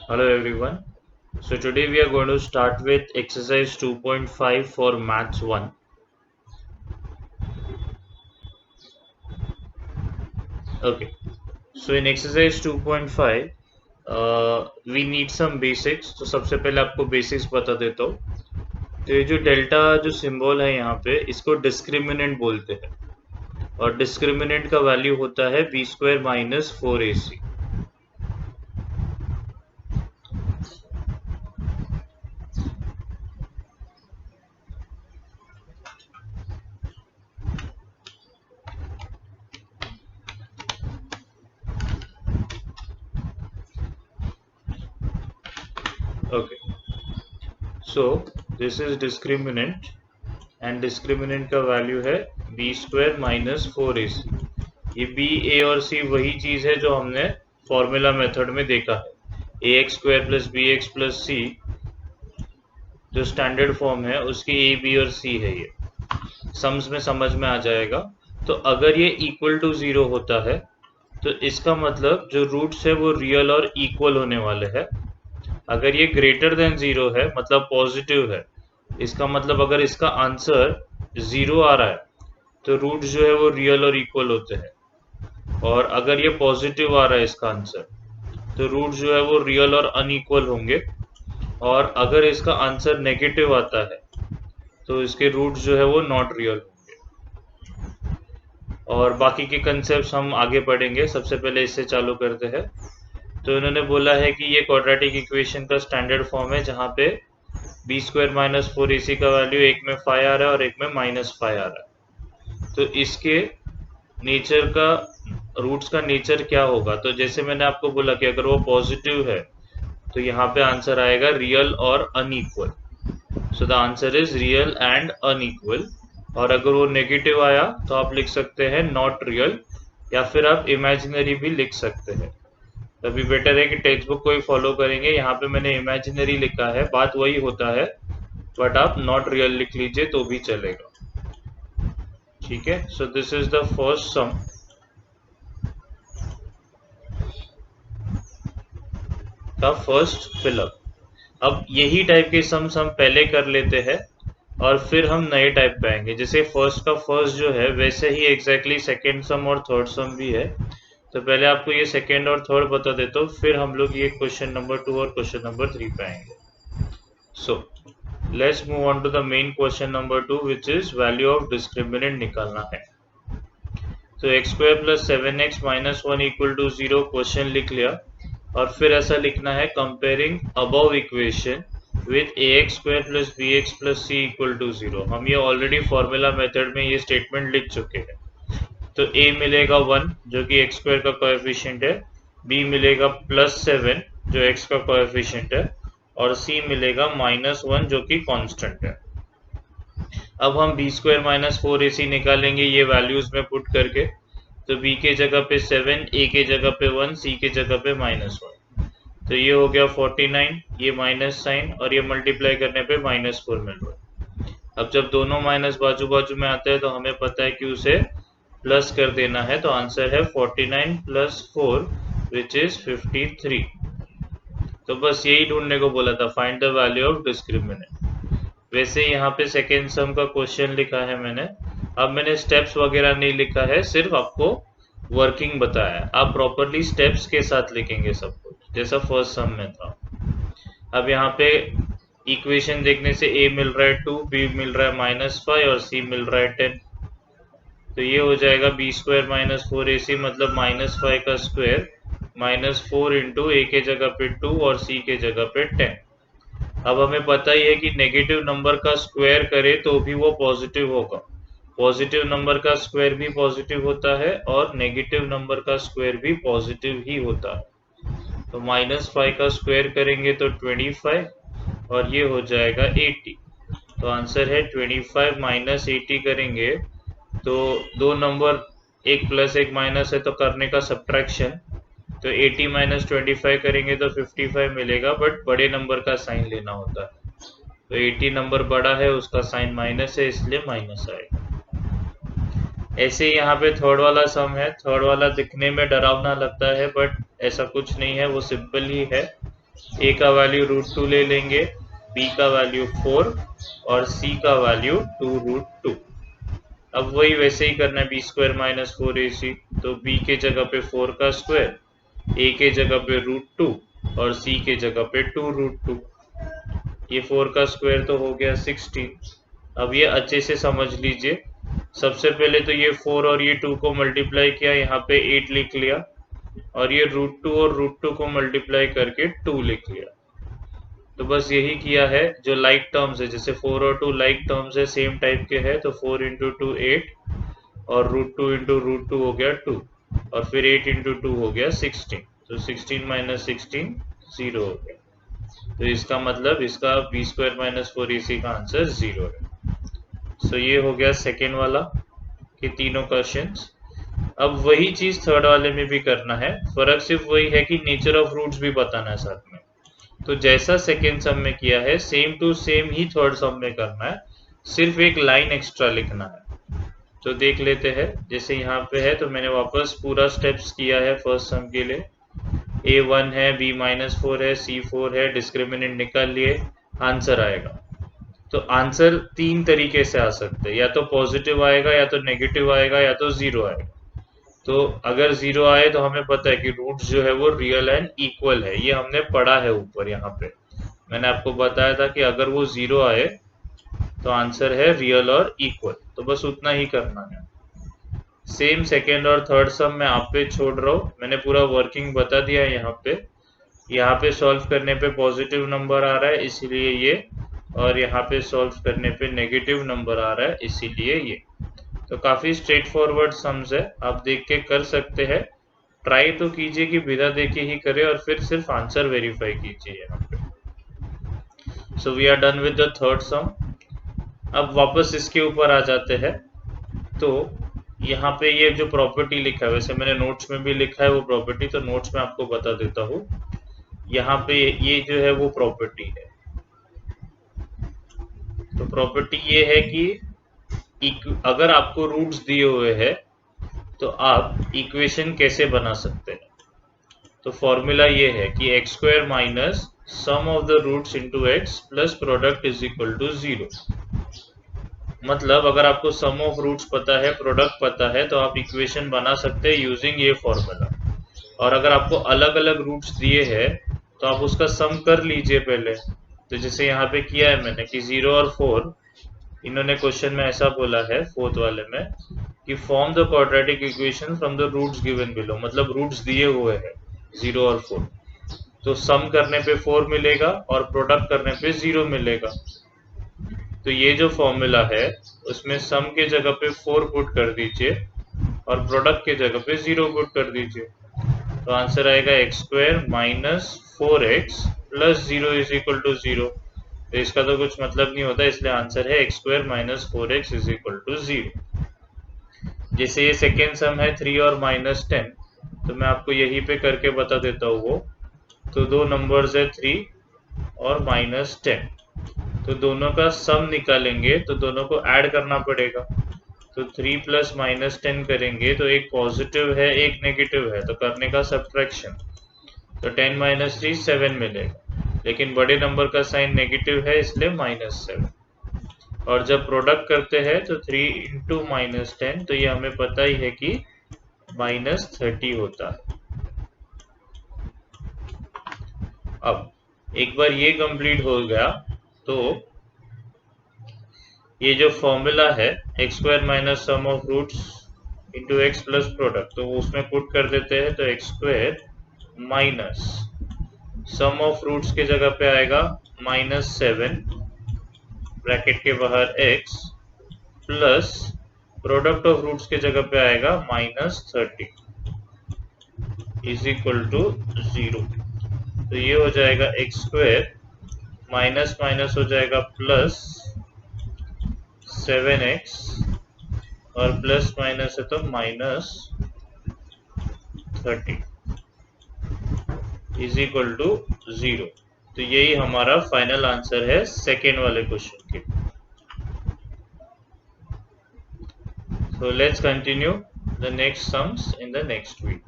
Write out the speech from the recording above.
Hello everyone. So today we are going to start with exercise 2.5 for maths 1. Okay. So in exercise 2.5 we need some basics. तो सबसे पहले आपको basics बता देता हूँ. तो ये जो डेल्टा जो सिंबल है यहाँ पे इसको डिस्क्रिमिनेंट बोलते हैं और डिस्क्रिमिनेंट का वैल्यू होता है b square minus 4ac. Okay. So this is discriminant and discriminant का वैल्यू है बी स्क्वायर माइनस 4ac. ये बी ए और सी वही चीज है जो हमने फॉर्मूला मेथड में देखा है. A x square plus B x plus c जो स्टैंडर्ड फॉर्म है उसकी ए बी और सी है. ये सम्स में समझ में आ जाएगा. तो अगर ये इक्वल टू जीरो होता है तो इसका मतलब जो रूट्स है वो रियल और इक्वल होने वाले हैं. अगर ये ग्रेटर देन जीरो है मतलब पॉजिटिव है, इसका मतलब अगर इसका आंसर जीरो आ रहा है तो रूट जो है वो रियल और इक्वल होते हैं. और अगर ये पॉजिटिव आ रहा है इसका आंसर तो रूट जो है वो रियल और अनइक्वल होंगे. और अगर इसका आंसर नेगेटिव आता है तो इसके रूट जो है वो नॉट रियल होंगे. और बाकी के कंसेप्ट हम आगे पढ़ेंगे. सबसे पहले इससे चालू करते हैं. तो इन्होंने बोला है कि ये क्वाड्रेटिक इक्वेशन का स्टैंडर्ड फॉर्म है जहाँ पे बी स्क्वायर माइनस 4ac का वैल्यू एक में 5 आ रहा है और एक में माइनस 5 आ रहा है. तो इसके नेचर का रूट्स का नेचर क्या होगा. तो जैसे मैंने आपको बोला कि अगर वो पॉजिटिव है तो यहाँ पे आंसर आएगा रियल और unequal. So the answer is real and unequal. और अगर वो नेगेटिव आया तो आप लिख सकते हैं नॉट रियल या फिर आप इमेजिनरी भी लिख सकते हैं. तभी बेटर है कि टेक्स्ट बुक को ही फॉलो करेंगे. यहाँ पे मैंने इमेजिनरी लिखा है, बात वही होता है, बट आप नॉट रियल लिख लीजिए तो भी चलेगा. ठीक है. So this is the first sum. का फर्स्ट फिलअप. अब यही टाइप के सम्स हम पहले कर लेते हैं और फिर हम नए टाइप पे आएंगे. जैसे फर्स्ट का फर्स्ट जो है वैसे ही एग्जैक्टली सेकेंड सम और थर्ड सम भी है. तो पहले आपको ये सेकेंड और थर्ड बता देता हूँ, फिर हम लोग ये क्वेश्चन नंबर 2 और क्वेश्चन नंबर 3 पे आएंगे. So let's move on to the main question number 2 which is value of discriminant निकालना है. तो x square plus 7x minus 1 equal to 0 question लिख लिया. और फिर ऐसा लिखना है comparing above equation with A x square plus B x plus C equal to 0. हम ये ऑलरेडी फॉर्मूला मेथड में ये स्टेटमेंट लिख चुके हैं. तो ए मिलेगा 1 जो कि एक्स स्क्वायर का कोएफिशिएंट है, बी मिलेगा प्लस 7 जो एक्स का कोएफिशिएंट है, और सी मिलेगा माइनस 1 जो कि कांस्टेंट है. अब हम बी स्क्वायर माइनस 4ac निकालेंगे ये वैल्यूज में पुट करके. तो b के जगह पे 7, a के जगह पे 1, c के जगह पे माइनस 1. तो ये हो गया 49, ये माइनस साइन और ये मल्टीप्लाई करने पे माइनस 4 मिल रहा है. अब जब दोनों माइनस बाजू बाजू में आते हैं तो हमें पता है कि उसे प्लस कर देना है. तो आंसर है 49 प्लस 4 विच इज 53. तो बस यही ढूंढने को बोला था, find the value of discriminant. वैसे यहाँ पे सेकेंड सम का क्वेश्चन लिखा है मैंने. अब मैंने स्टेप्स वगैरह नहीं लिखा है, सिर्फ आपको वर्किंग बताया है. आप प्रॉपरली स्टेप्स के साथ लिखेंगे सब कुछ जैसा फर्स्ट सम में था. अब यहाँ पे इक्वेशन देखने से a मिल रहा है 2, b मिल रहा है माइनस 5 और c मिल रहा है 10. तो ये हो जाएगा बी स्क्वायर माइनस 4ac मतलब माइनस 5 का स्क्वायर माइनस 4 इंटू ए के जगह पे 2 और सी के जगह पे 10. अब हमें पता ही है कि नेगेटिव नंबर का स्क्वायर करे तो भी वो पॉजिटिव होगा. पॉजिटिव नंबर का स्क्वायर भी पॉजिटिव होता है और नेगेटिव नंबर का स्क्वायर भी पॉजिटिव ही होता है. तो माइनस 5 का स्क्वायर करेंगे तो 25 और ये हो जाएगा 80. तो आंसर है 25 माइनस 80 करेंगे तो दो नंबर एक प्लस एक माइनस है तो करने का सब्ट्रैक्शन. तो 80 माइनस 25 करेंगे तो 55 मिलेगा, बट बड़े नंबर का साइन लेना होता है. तो 80 नंबर बड़ा है उसका साइन माइनस है इसलिए माइनस आएगा. ऐसे यहाँ पे थर्ड वाला सम है. थर्ड वाला दिखने में डरावना लगता है बट ऐसा कुछ नहीं है, वो सिंपल ही है. ए का वैल्यू √2 ले लेंगे, बी का वैल्यू 4 और सी का वैल्यू 2√2। अब वही वैसे ही करना है, बी स्क्वायर माइनस 4ac, तो बी के जगह पे 4 का स्क्वायर, ए के जगह पे √2 और सी के जगह पे 2√2। ये 4 का स्क्वायर तो हो गया 16। अब ये अच्छे से समझ लीजिए, सबसे पहले तो ये 4 और ये 2 को मल्टीप्लाई किया, यहाँ पे 8 लिख लिया, और ये √2 और √2 को मल्टीप्लाई करके 2 लिख लिया। तो बस यही किया है। जो लाइक टर्म्स है, जैसे 4 और 2 लाइक टर्म्स है, सेम टाइप के है, तो 4 इंटू 2 8 और √2 इंटू √2 हो गया 2 और फिर 8 इंटू 2 हो गया 16। तो 16 माइनस 16 0 हो गया। तो इसका मतलब इसका बी स्क्वायर माइनस 4ac का आंसर 0 है। सो ये हो गया सेकेंड वाला कि तीनों क्वेश्चंस। अब वही चीज थर्ड वाले में भी करना है, फर्क सिर्फ वही है कि नेचर ऑफ रूट्स भी बताना है साथ में। तो जैसा सेकेंड सम में किया है सेम टू सेम ही थर्ड सम में करना है, सिर्फ एक लाइन एक्स्ट्रा लिखना है। तो देख लेते हैं, जैसे यहाँ पे है तो मैंने वापस पूरा स्टेप्स किया है फर्स्ट सम के लिए। a1 है, b-4 है, c4 है, डिस्क्रिमिनेंट निकाल लिए, आंसर आएगा। तो आंसर तीन तरीके से आ सकते हैं, या तो पॉजिटिव आएगा, या तो नेगेटिव आएगा, या तो जीरो आएगा। तो अगर जीरो आए तो हमें पता है कि रूट्स जो है वो रियल एंड इक्वल है, ये हमने पढ़ा है ऊपर। यहाँ पे मैंने आपको बताया था कि अगर वो जीरो आए तो आंसर है रियल और इक्वल। तो बस उतना ही करना है। सेम सेकेंड और थर्ड सम मैं आप पे छोड़ रहा हूँ, मैंने पूरा वर्किंग बता दिया है यहाँ पे सॉल्व करने पे पॉजिटिव नंबर आ रहा है इसीलिए ये, और यहाँ पे सॉल्व करने पे नेगेटिव नंबर आ रहा है इसीलिए ये। तो काफी स्ट्रेट फॉरवर्ड सम्स है, आप देख के कर सकते हैं। ट्राई तो कीजिए कि बिना देखे ही करें और फिर सिर्फ आंसर वेरीफाई कीजिए यहाँ पे। So we are done with the third sum. अब वापस इसके ऊपर आ जाते हैं। तो यहाँ पे ये जो प्रॉपर्टी लिखा है, वैसे मैंने नोट्स में भी लिखा है वो प्रॉपर्टी, तो नोट्स में आपको बता देता हूँ। यहाँ पे ये जो है वो प्रॉपर्टी है। तो प्रॉपर्टी ये है कि अगर आपको रूट्स दिए हुए हैं तो आप इक्वेशन कैसे बना सकते हैं। तो फॉर्मूला ये है कि x square minus sum of the roots into x plus product is equal to 0। मतलब अगर आपको सम ऑफ रूट्स पता है, प्रोडक्ट पता है, तो आप इक्वेशन बना सकते हैं यूजिंग ये फॉर्मूला। और अगर आपको अलग अलग रूट्स दिए हैं तो आप उसका सम कर लीजिए पहले। तो जैसे यहाँ पे किया है मैंने कि 0 और 4, इन्होंने क्वेश्चन में ऐसा बोला है फोर्थ वाले में कि form the quadratic equation from the roots given below, मतलब रूट्स दिए हुए हैं 0 और 4। तो सम करने पे 4 मिलेगा और प्रोडक्ट करने पे 0 मिलेगा। तो ये जो फॉर्मूला है उसमें सम के जगह पे 4 पुट कर दीजिए और प्रोडक्ट के जगह पे 0 पुट कर दीजिए। तो आंसर आएगा x square minus 4x plus 0 is equal to 0। तो इसका तो कुछ मतलब नहीं होता, इसलिए आंसर है x square minus 4x is equal to 0। जैसे ये सेकेंड सम है 3 और -10, तो मैं आपको यहीं पे करके बता देता हूँ वो। तो दो नंबर्स है 3 और -10, तो दोनों का सम निकालेंगे तो दोनों को ऐड करना पड़ेगा। तो 3 प्लस -10 करेंगे तो एक पॉजिटिव है एक नेगेटिव है, तो करने का सब्ट्रैक्शन। तो 10 - 3 7 मिलेगा, लेकिन बड़े नंबर का साइन नेगेटिव है इसलिए -7। और जब प्रोडक्ट करते हैं तो 3 इंटू -10, तो ये हमें पता ही है कि -30 होता है। अब एक बार ये कंप्लीट हो गया तो ये जो फॉर्मूला है x square minus sum of roots into x plus product, तो उसमें पुट कर देते हैं। तो x square minus sum of roots के जगह पे आएगा -7 ब्रैकेट के बाहर x plus product of roots के जगह पे आएगा -30 इज इक्वल टू 0। तो ये हो जाएगा एक्स स्क्वायर माइनस माइनस हो जाएगा प्लस 7x और प्लस माइनस है तो -30 इज इक्वल टू 0। तो यही हमारा फाइनल आंसर है सेकेंड वाले क्वेश्चन के। So let's continue the next sums in the next week.